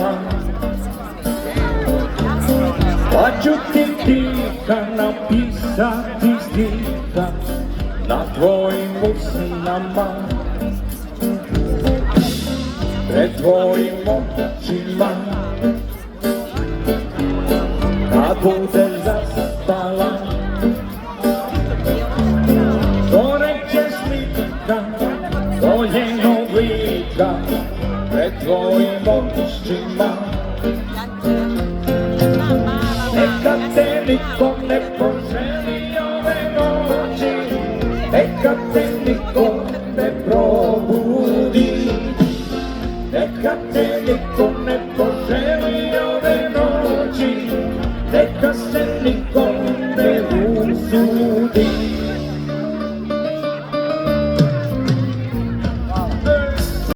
očima, pa ću ti tiha napisati stiha na tvojim usnama, pred tvojim očima. Kad budeš zaspala, doreće slika tvojeg lika pred tvojim očima. Neka te niko ne poželi ove noći, neka te niko ne probudi, neka te niko ne poželi ove noći, neka se niko